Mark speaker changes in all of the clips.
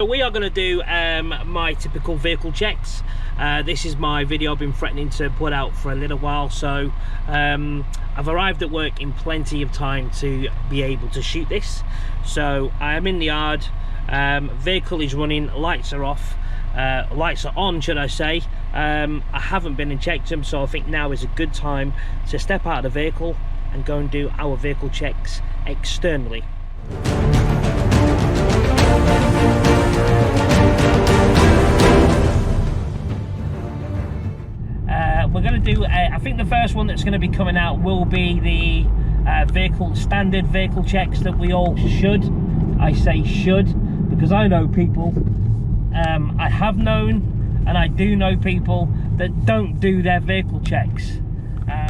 Speaker 1: So we are going to do my typical vehicle checks. This is my video I've been threatening to put out for a little while, so I've arrived at work in plenty of time to be able to shoot this. So I am in the yard, vehicle is running, lights are off, lights are on should I say. I haven't been and checked them, so I think now is a good time to step out of the vehicle and go and do our vehicle checks externally. We're going to do, I think the first one that's going to be coming out will be the standard vehicle checks that we all should. I say should because I know people, I have known and I do know people that don't do their vehicle checks.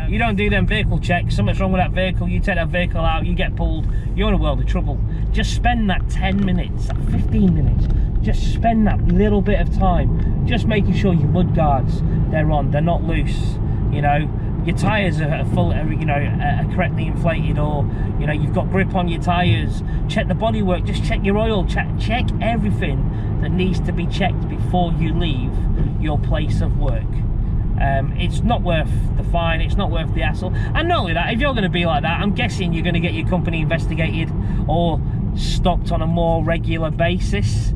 Speaker 1: You don't do them vehicle checks, something's wrong with that vehicle, you take that vehicle out, you get pulled, you're in a world of trouble. Just spend that 10 minutes, that 15 minutes, just spend that little bit of time just making sure your mud guards, they're on, they're not loose, you know, your tyres are full, you know, are correctly inflated, or you know, you've got grip on your tyres. Check the bodywork, just check your oil, check everything that needs to be checked before you leave your place of work. It's not worth the fine, it's not worth the hassle. And not only that, if you're going to be like that, I'm guessing you're going to get your company investigated or stopped on a more regular basis.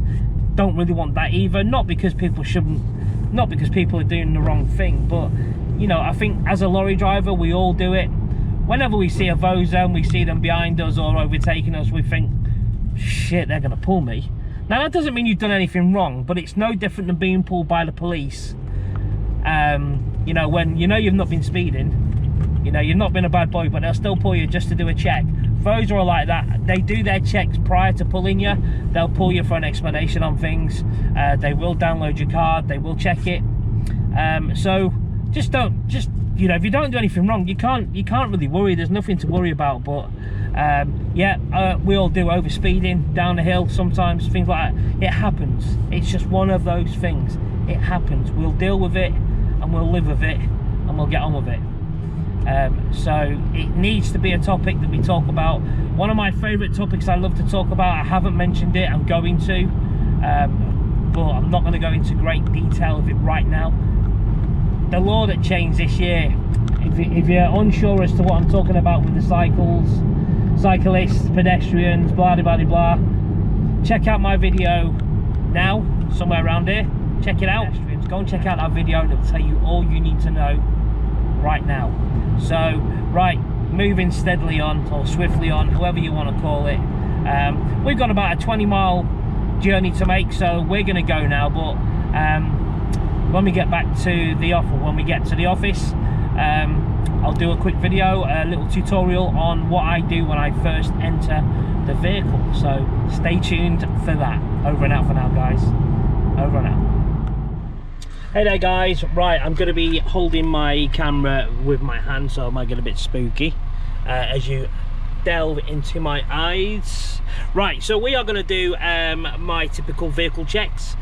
Speaker 1: Don't really want that either, not because people shouldn't, not because people are doing the wrong thing, but you know, I think as a lorry driver we all do it. Whenever we see a Vozo and we see them behind us or overtaking us, we think, shit, they're going to pull me. Now that doesn't mean you've done anything wrong, but it's no different than being pulled by the police. You know, when you know you've not been speeding, you know you've not been a bad boy, but they'll still pull you just to do a check. Those are like that. They do their checks prior to pulling you. They'll pull you for an explanation on things. They will download your card, they will check it. So just you know, if you don't do anything wrong, you can't really worry. There's nothing to worry about. But yeah, we all do over speeding down the hill sometimes, things like that. It happens. It's just one of those things. It happens. We'll deal with it and we'll live with it and we'll get on with it. So it needs to be a topic that we talk about. One of my favorite topics I love to talk about, I haven't mentioned it, I'm going to, but I'm not going to go into great detail of it right now. The law that changed this year, if you're unsure as to what I'm talking about with the cyclists, pedestrians, blah blah blah blah, check out my video now, somewhere around here. Check it out. Go and check out that video and it'll tell you all you need to know right now. So right, moving steadily on, or swiftly on, however you want to call it. We've got about a 20-mile journey to make, so we're going to go now. But when we get back to the office, I'll do a quick video, a little tutorial on what I do when I first enter the vehicle. So stay tuned for that. Over and out for now, guys. Over and out. Hey there guys, right, I'm going to be holding my camera with my hand, so I might get a bit spooky as you delve into my eyes. Right, so we are going to do my typical vehicle checks.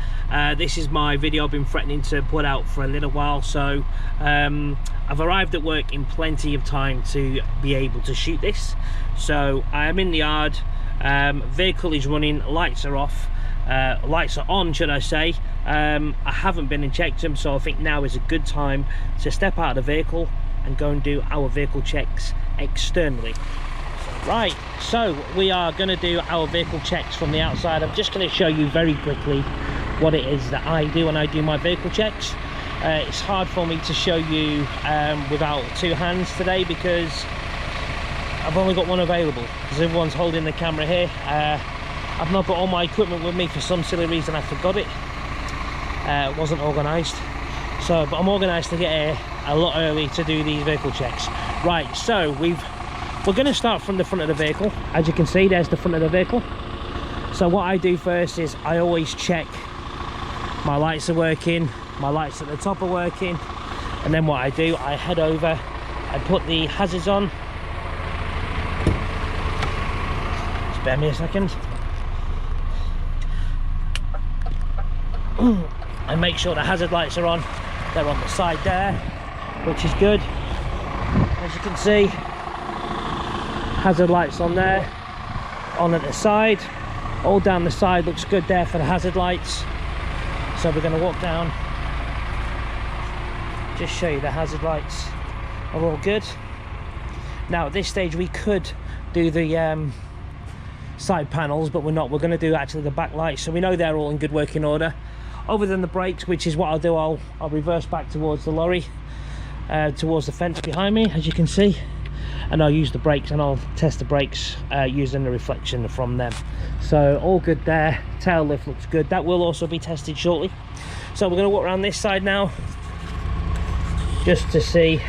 Speaker 1: This is my video I've been threatening to put out for a little while, so I've arrived at work in plenty of time to be able to shoot this. So I am in the yard, vehicle is running, lights are off. Lights are on should I say. I haven't been and checked them, so I think now is a good time to step out of the vehicle and go and do our vehicle checks externally. Right, so we are going to do our vehicle checks from the outside. I'm just going to show you very quickly what it is that I do when I do my vehicle checks. It's hard for me to show you without two hands today because I've only got one available because everyone's holding the camera here. I've not got all my equipment with me for some silly reason. I forgot it. It wasn't organised. So, but I'm organised to get here a lot early to do these vehicle checks. Right, so we're going to start from the front of the vehicle. As you can see, there's the front of the vehicle. So what I do first is I always check my lights are working, my lights at the top are working, and then what I do, I head over, I put the hazards on. Spare me a second. And make sure the hazard lights are on. They're on the side there, which is good. As you can see, hazard lights on there, on at the side. All down the side looks good there for the hazard lights. So we're going to walk down, just show you the hazard lights are all good. Now at this stage we could do the side panels, but we're not. We're going to do actually the back lights, so we know they're all in good working order. Other than the brakes, which is what I'll do, I'll reverse back towards the lorry, towards the fence behind me, as you can see, and I'll use the brakes and I'll test the brakes using the reflection from them. So all good there. Tail lift looks good. That will also be tested shortly. So we're going to walk around this side now, just to see.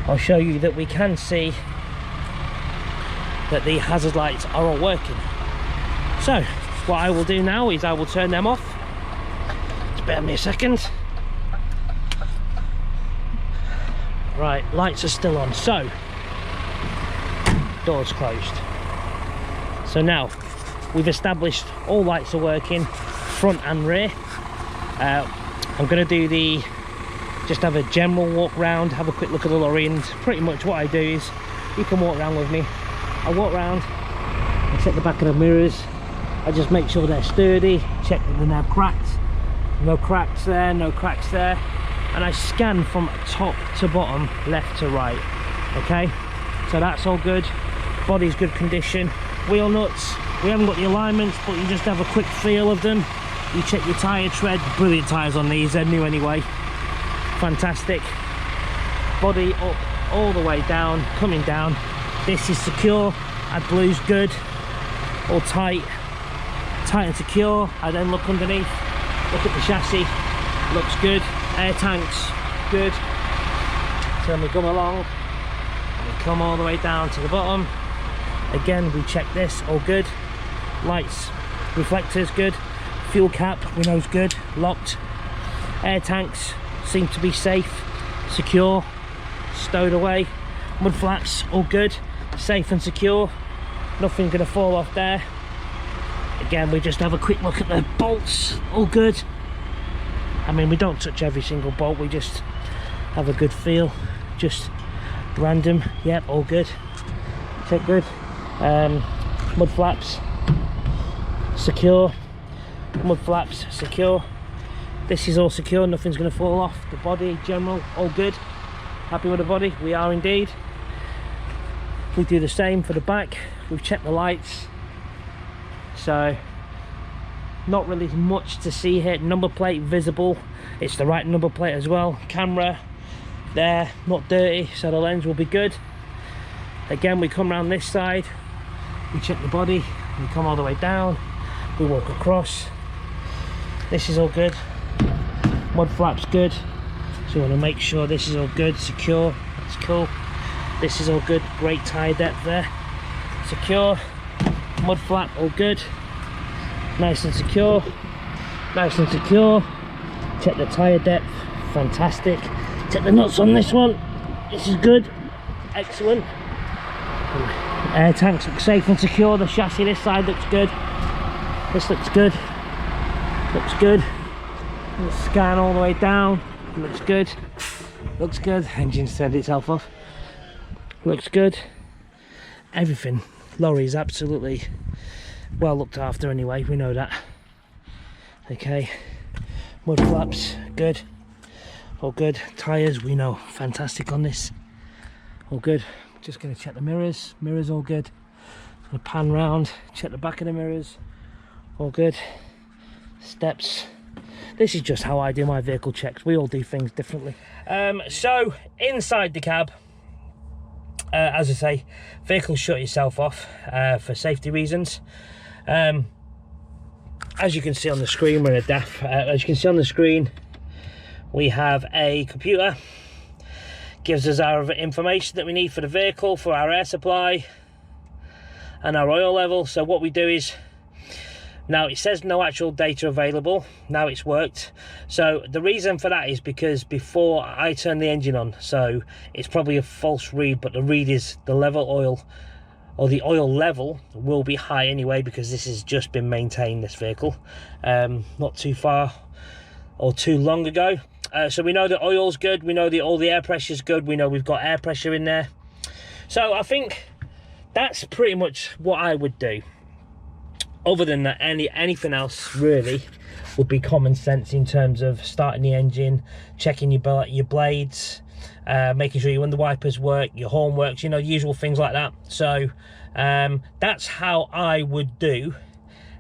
Speaker 1: I'll show you that we can see that the hazard lights are all working. So what I will do now is I will turn them off. Just bear me a second. Right, lights are still on, so doors closed. So now we've established all lights are working, front and rear. I'm going to do just have a general walk round, have a quick look at the lorry, and pretty much what I do is, you can walk around with me. I walk around, I check the back of the mirrors, I just make sure they're sturdy, check that they're not cracked, no cracks there, no cracks there, and I scan from top to bottom, left to right. Okay, so that's all good. Body's good condition. Wheel nuts, we haven't got the alignments, but you just have a quick feel of them. You check your tyre tread. Brilliant tyres on these, they're new anyway. Fantastic. Body up all the way down, coming down. This is secure. AdBlue's good, all tight and secure. I then look underneath, look at the chassis, looks good. Air tanks, good. So then we come along, we come all the way down to the bottom. Again, we check this, all good. Lights, reflectors, good. Fuel cap, we know is good, locked. Air tanks seem to be safe, secure, stowed away. Mud flaps, all good, safe and secure. Nothing's gonna fall off there. Again, we just have a quick look at the bolts, all good. I mean, we don't touch every single bolt, we just have a good feel, just random. Yep, all good, check good. Mud flaps secure, mud flaps secure. This is all secure, nothing's going to fall off. The body, general, all good. Happy with the body? We are indeed. We do the same for the back. We've checked the lights, so not really much to see here. Number plate visible, it's the right number plate as well. Camera there, not dirty, so the lens will be good. Again, we come around this side, we check the body, we come all the way down, we walk across. This is all good. Mud flaps good, so we want to make sure this is all good, secure. That's cool. This is all good. Great tire depth there, secure. Mud flap all good, nice and secure, nice and secure. Check the tire depth, fantastic. Check the nuts on this one, this is good, excellent. Air tanks look safe and secure. The chassis this side looks good, this looks good, looks good. Let's scan all the way down, looks good, looks good. Engine's turned itself off, looks good. Everything, lorry is absolutely well looked after anyway, we know that. Okay, mud flaps good, all good. Tires, we know, fantastic on this, all good. Just going to check the mirrors, mirrors all good. Gonna pan round, check the back of the mirrors, all good. Steps, this is just how I do my vehicle checks, we all do things differently. So inside the cab, as I say, vehicle shut yourself off for safety reasons. As you can see on the screen, we're in a DAF. As you can see on the screen, we have a computer, gives us our information that we need for the vehicle, for our air supply and our oil level. So what we do is, now it says no actual data available, now it's worked. So the reason for that is because before I turned the engine on, so it's probably a false read, but the read is the level oil, or the oil level will be high anyway, because this has just been maintained, this vehicle, not too far or too long ago. So we know the oil's good, we know all the air pressure's good, we know we've got air pressure in there. So I think that's pretty much what I would do. other than that, anything else really would be common sense in terms of starting the engine, checking your blades, making sure your under wipers work, your horn works, you know, usual things like that. So that's how I would do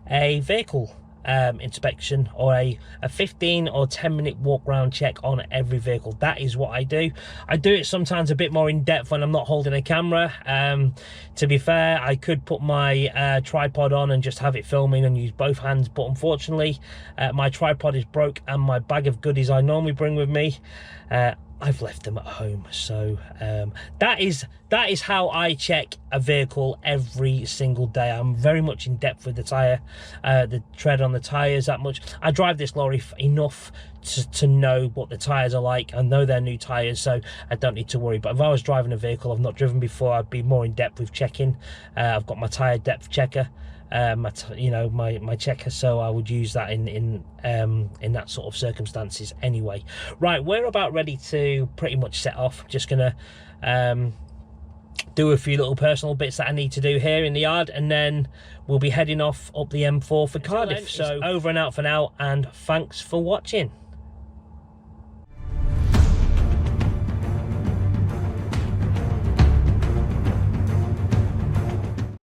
Speaker 1: a vehicle inspection, or a 15 or 10 minute walk round check on every vehicle. That is what I do. I do it sometimes a bit more in depth when I'm not holding a camera. To be fair, I could put my tripod on and just have it filming and use both hands, but unfortunately my tripod is broke and my bag of goodies I normally bring with me, I've left them at home. So that is how I check a vehicle every single day. I'm very much in depth with the tyre, the tread on the tyres, that much. I drive this lorry enough to know what the tyres are like. I know they're new tyres, so I don't need to worry. But if I was driving a vehicle I've not driven before, I'd be more in depth with checking. I've got my tyre depth checker, my checker, so I would use that in that sort of circumstances anyway. Right, we're about ready to pretty much set off. Just gonna do a few little personal bits that I need to do here in the yard, and then we'll be heading off up the M4 for Cardiff. So over and out for now, and thanks for watching.